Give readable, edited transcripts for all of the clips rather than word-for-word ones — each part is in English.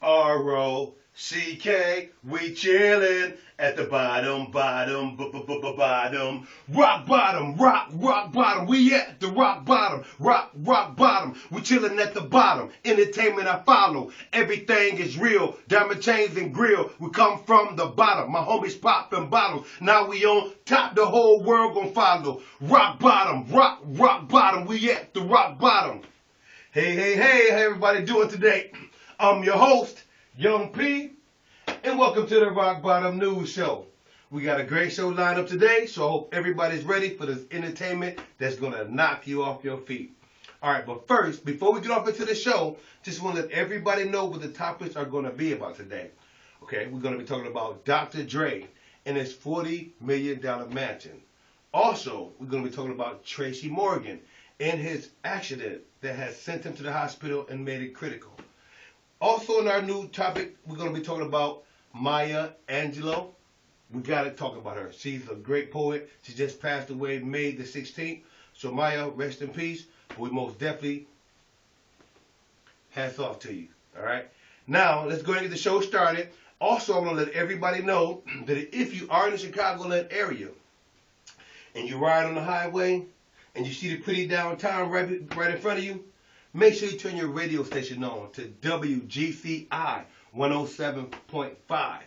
R-O-C-K, we chillin' at the bottom, bottom. Rock bottom, rock bottom. We at the rock bottom, rock bottom. We chillin' at the bottom. Entertainment I follow. Everything is real. Diamond chains and grill. We come from the bottom. My homies poppin' bottles. Now we on top. The whole world gon' follow. Rock bottom, rock bottom. We at the rock bottom. Hey, how everybody doing today? I'm your host, Young P, and welcome to the Rock Bottom News Show. We got a great show lined up today, so I hope everybody's ready for this entertainment that's going to knock you off your feet. All right, but first, before we get off into the show, just want to let everybody know what the topics are going to be about today. Okay, we're going to be talking about Dr. Dre and his $40 million mansion. Also, we're going to be talking about Tracey Morgan and his accident that has sent him to the hospital and made it critical. Also, in our new topic, we're going to be talking about Maya Angelou. We got to talk about her. She's a great poet. She just passed away May the 16th. So, Maya, rest in peace. We most definitely hats off to you. All right? Now, let's go ahead and get the show started. Also, I want to let everybody know that if you are in the Chicagoland area and you ride on the highway and you see the pretty downtown right in front of you, make sure you turn your radio station on to WGCI 107.5.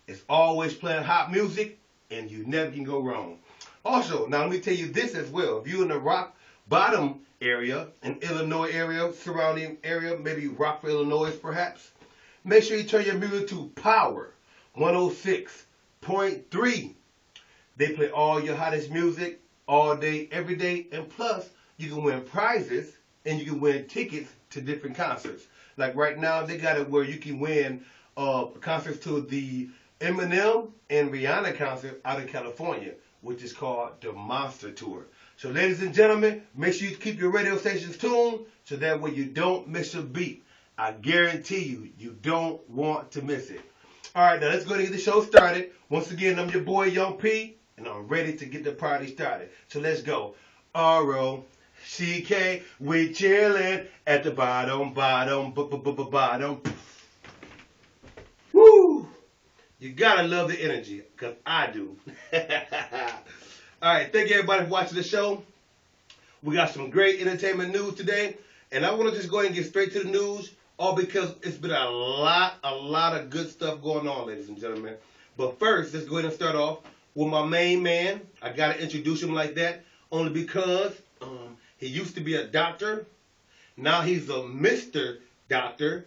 It's always playing hot music, and you never can go wrong. Also, now let me tell you this as well. If you're in the Rock Bottom area, in Illinois area, surrounding area, maybe Rockford, Illinois perhaps, make sure you turn your music to Power 106.3. They play all your hottest music all day, every day, and plus, you can win prizes and you can win tickets to different concerts. Like right now, they got it where you can win concerts to the Eminem and Rihanna concert out in California, which is called the Monster Tour. So ladies and gentlemen, make sure you keep your radio stations tuned so that way you don't miss a beat. I guarantee you, you don't want to miss it. All right, now let's go ahead and get the show started. Once again, I'm your boy, Young P, and I'm ready to get the party started. So let's go. R-O-C-K, we chillin' at the bottom. Woo! You gotta love the energy, because I do. All right, thank you everybody for watching the show. We got some great entertainment news today, and I want to just go ahead and get straight to the news, all because it's been a lot of good stuff going on, ladies and gentlemen. But first, let's go ahead and start off with my main man. I gotta introduce him like that, only because he used to be a doctor. Now he's a Mr. Doctor.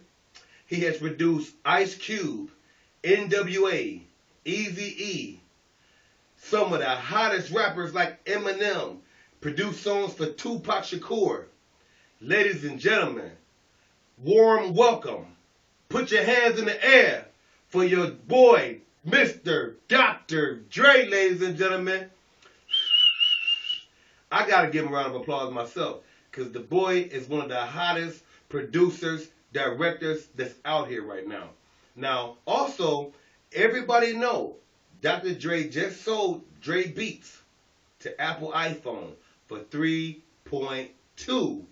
He has produced Ice Cube, NWA, Eazy-E, some of the hottest rappers like Eminem, produced songs for Tupac Shakur. Ladies and gentlemen, warm welcome. Put your hands in the air for your boy, Mr. Dr. Dre, ladies and gentlemen. I got to give him a round of applause myself, because the boy is one of the hottest producers, directors that's out here right now. Now, also, everybody know Dr. Dre just sold Dre Beats to Apple iPhone for $3.2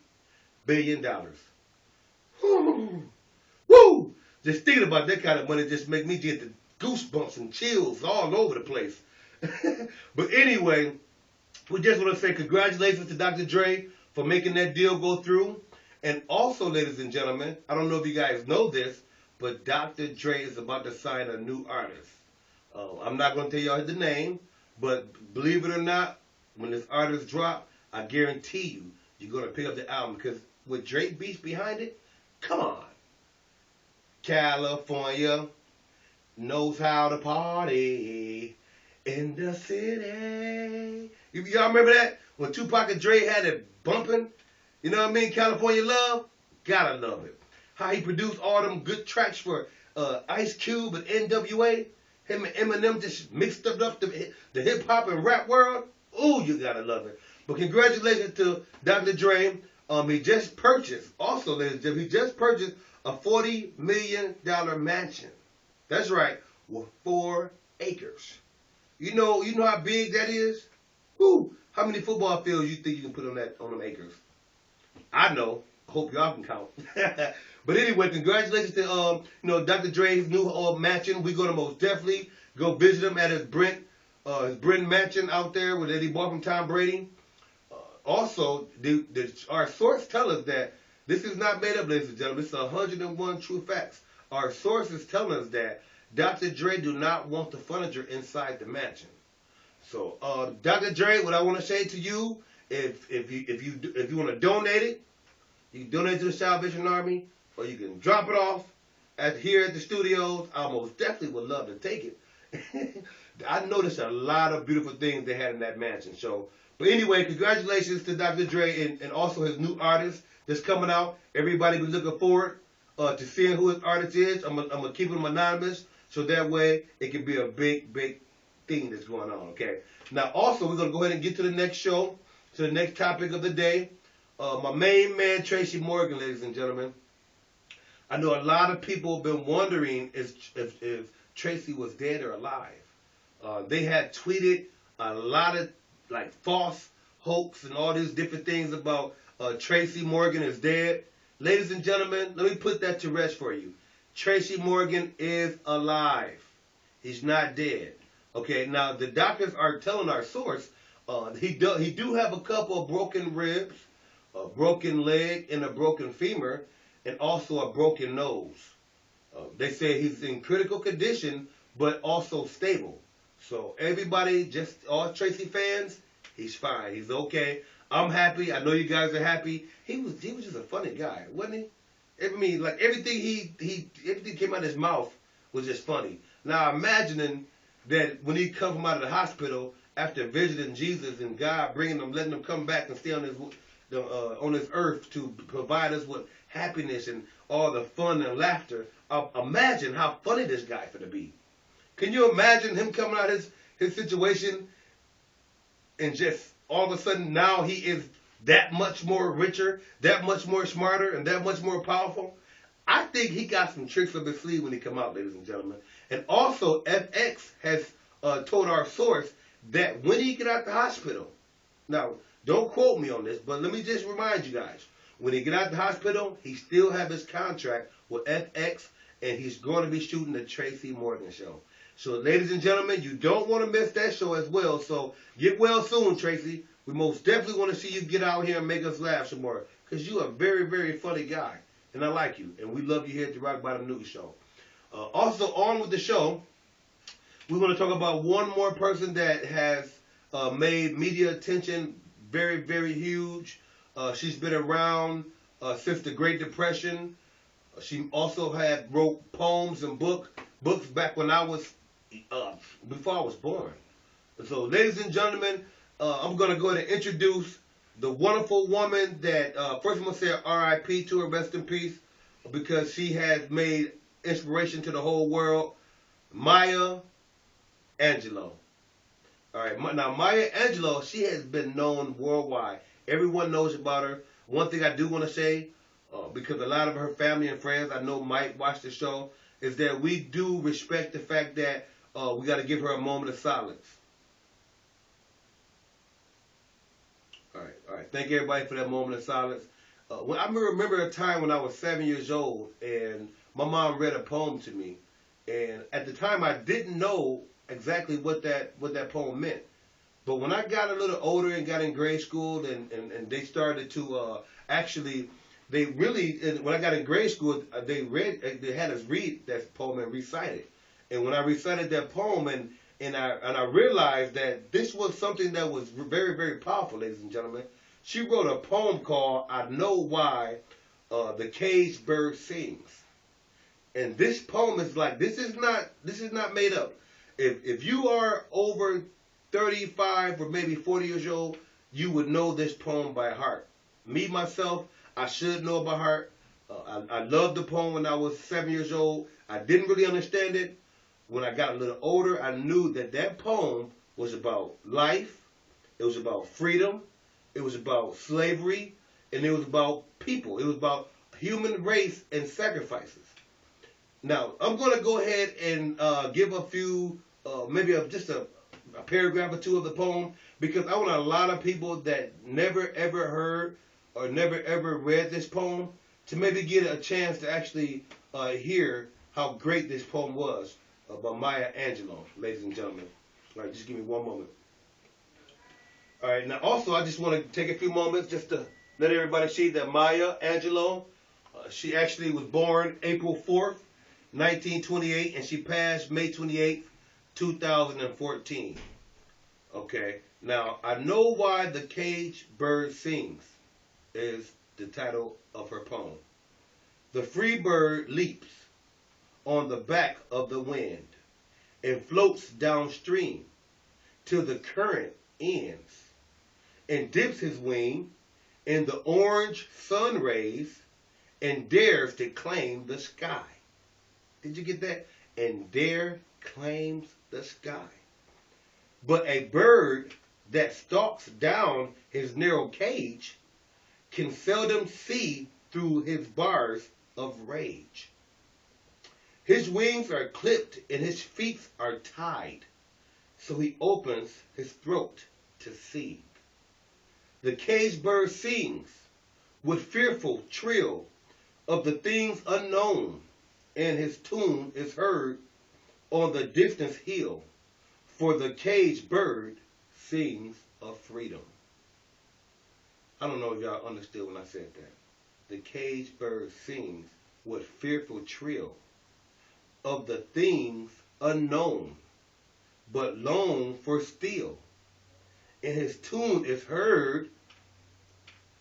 billion. Woo! Just thinking about that kind of money just make me get the goosebumps and chills all over the place. But anyway, we just want to say congratulations to Dr. Dre for making that deal go through. And also, ladies and gentlemen, I don't know if you guys know this, but Dr. Dre is about to sign a new artist. I'm not going to tell y'all the name, but believe it or not, when this artist drop, I guarantee you, you're going to pick up the album, because with Drake beats behind it, come on. California knows how to party in the city. Y'all remember that? When Tupac and Dre had it bumping? You know what I mean? California Love? Gotta love it. How he produced all them good tracks for Ice Cube and NWA. Him and Eminem just mixed up the hip-hop and rap world. Ooh, you gotta love it. But congratulations to Dr. Dre. He just purchased, also ladies and gentlemen, he just purchased a $40 million mansion. That's right, with 4 acres. You know how big that is? Woo! How many football fields you think you can put on them acres? I know. Hope y'all can count. But anyway, congratulations to Dr. Dre's new mansion. We're gonna most definitely go visit him at his Brent mansion out there where he bought from Tom Brady. Also, our source tell us that this is not made up, ladies and gentlemen. It's 101 true facts. Our sources tell us that Dr. Dre do not want the furniture inside the mansion. So, Dr. Dre, what I want to say to you, if you want to donate it, you can donate to the Salvation Army, or you can drop it off here at the studios. I most definitely would love to take it. I noticed a lot of beautiful things they had in that mansion. So, but anyway, congratulations to Dr. Dre and also his new artist that's coming out. Everybody be looking forward to seeing who his artist is. I'm gonna keep him anonymous, so that way it can be a big thing that's going on. Okay. Now, also, we're gonna go ahead and get to the next show, to the next topic of the day. My main man, Tracey Morgan, ladies and gentlemen. I know a lot of people have been wondering if Tracey was dead or alive. They had tweeted a lot of like false hoax and all these different things about Tracey Morgan is dead. Ladies and gentlemen, let me put that to rest for you. Tracey Morgan is alive. He's not dead. Okay, now the doctors are telling our source he do have a couple of broken ribs, a broken leg, and a broken femur, and also a broken nose. They say he's in critical condition, but also stable. So everybody, just all Tracey fans, he's fine. He's okay. I'm happy. I know you guys are happy. He was just a funny guy, wasn't he? I mean, like everything everything came out of his mouth was just funny. Now imagining that when he come out of the hospital after visiting Jesus and God bringing him, letting him come back and stay on this earth to provide us with happiness and all the fun and laughter. Imagine how funny this guy finna be. Can you imagine him coming out of his situation and just all of a sudden now he is that much more richer, that much more smarter, and that much more powerful? I think he got some tricks up his sleeve when he come out, ladies and gentlemen. And also, FX has told our source that when he get out the hospital, now, don't quote me on this, but let me just remind you guys, when he get out the hospital, he still have his contract with FX, and he's going to be shooting the Tracey Morgan show. So, ladies and gentlemen, you don't want to miss that show as well. So, get well soon, Tracey. We most definitely want to see you get out here and make us laugh some more, because you're a very, very funny guy, and I like you, and we love you here at the Rock Bottom News Show. Also, on with the show, we want to talk about one more person that has made media attention very, very huge. She's been around since the Great Depression. She also wrote poems and books back when I was before I was born. So, ladies and gentlemen, I'm going to go ahead and introduce the wonderful woman that first I'm going to say R.I.P. to her, rest in peace, because she has made inspiration to the whole world. Maya Angelou. All right, now Maya Angelou, she has been known worldwide. Everyone knows about her. One thing I do want to say, because a lot of her family and friends I know might watch the show, is that we do respect the fact that we got to give her a moment of silence. All right. Thank everybody for that moment of silence. I remember a time when I was 7 years old, and my mom read a poem to me, and at the time I didn't know exactly what that poem meant. But when I got a little older and got in grade school, and they started to when I got in grade school, they had us read that poem and recite it. And when I recited that poem, and I realized that this was something that was very, very powerful, ladies and gentlemen. She wrote a poem called "I Know Why the Caged Bird Sings." And this poem is like, this is not made up. If you are over 35 or maybe 40 years old, you would know this poem by heart. Me, myself, I should know by heart. I loved the poem when I was 7 years old. I didn't really understand it. When I got a little older, I knew that poem was about life. It was about freedom. It was about slavery. And it was about people. It was about human race and sacrifices. Now, I'm going to go ahead and give a few, maybe just a paragraph or two of the poem, because I want a lot of people that never ever heard or never ever read this poem to maybe get a chance to actually hear how great this poem was by Maya Angelou, ladies and gentlemen. All right, just give me one moment. All right, now also I just want to take a few moments just to let everybody see that Maya Angelou, she actually was born April 4th, 1928, and she passed May 28th, 2014. Okay, now I know why the caged bird sings is the title of her poem. The free bird leaps on the back of the wind and floats downstream till the current ends and dips his wing in the orange sun rays and dares to claim the sky. Did you get that? And dare claims the sky. But a bird that stalks down his narrow cage can seldom see through his bars of rage. His wings are clipped and his feet are tied, so he opens his throat to see. The caged bird sings with fearful trill of the things unknown, and his tune is heard on the distant hill, for the caged bird sings of freedom. I don't know if y'all understood when I said that. The caged bird sings with fearful trill of the things unknown, but long for still, and his tune is heard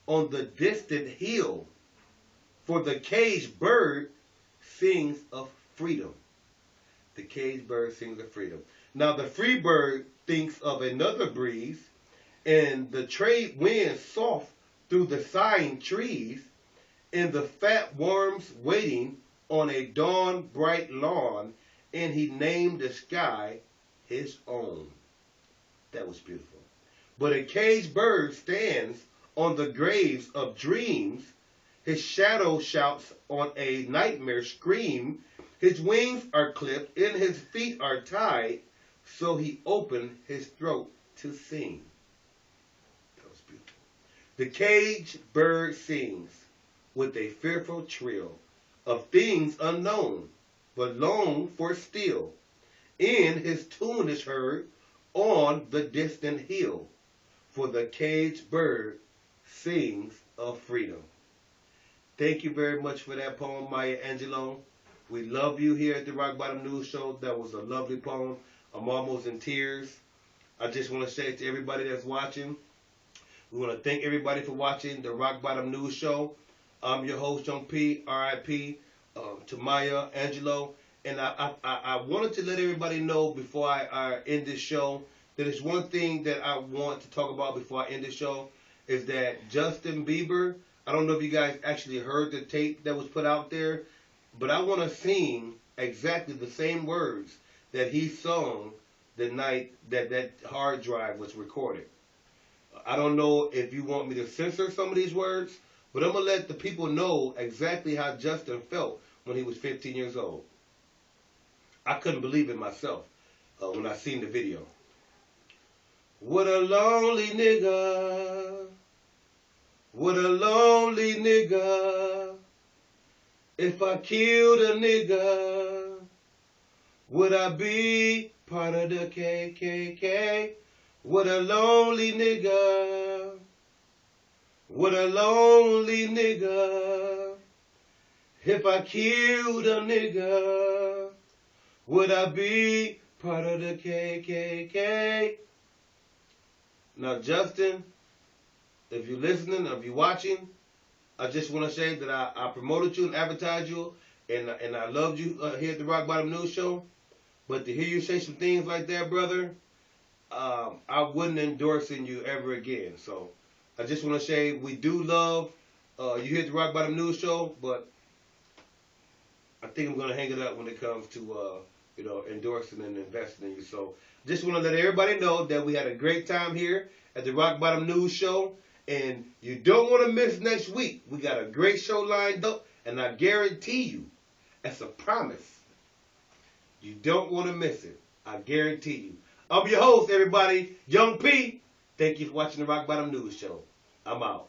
on the distant hill, for the caged bird sings of freedom. The caged bird sings of freedom. Now the free bird thinks of another breeze, and the trade winds soft through the sighing trees, and the fat worms waiting on a dawn bright lawn, and he named the sky his own. That was beautiful. But a caged bird stands on the graves of dreams. His shadow shouts on a nightmare scream. His wings are clipped and his feet are tied, so he opened his throat to sing. That was beautiful. The caged bird sings with a fearful trill of things unknown, but long for still. And his tune is heard on the distant hill, for the caged bird sings of freedom. Thank you very much for that poem, Maya Angelou. We love you here at the Rock Bottom News Show. That was a lovely poem. I'm almost in tears. I just want to say to everybody that's watching, we want to thank everybody for watching the Rock Bottom News Show. I'm your host, Young P, R.I.P. To Maya Angelou. And I wanted to let everybody know before I end this show that there's one thing that I want to talk about before I end the show, is that Justin Bieber, I don't know if you guys actually heard the tape that was put out there, but I want to sing exactly the same words that he sung the night that that hard drive was recorded. I don't know if you want me to censor some of these words, but I'm going to let the people know exactly how Justin felt when he was 15 years old. I couldn't believe it myself when I seen the video. What a lonely nigga. What a lonely nigga. If I killed a nigga, would I be part of the KKK? What a lonely nigga. What a lonely nigga. If I killed a nigga, would I be part of the KKK? Now, Justin, if you're listening, or if you're watching, I just want to say that I promoted you and advertised you, and I loved you here at the Rock Bottom News Show. But to hear you say some things like that, brother, I wouldn't endorse you ever again. So I just want to say we do love you here at the Rock Bottom News Show, but I think I'm going to hang it up when it comes to endorsing and investing in you. So just want to let everybody know that we had a great time here at the Rock Bottom News Show. And you don't want to miss next week. We got a great show lined up, and I guarantee you, that's a promise, you don't want to miss it. I guarantee you. I'm your host, everybody, Young P. Thank you for watching the Rock Bottom News Show. I'm out.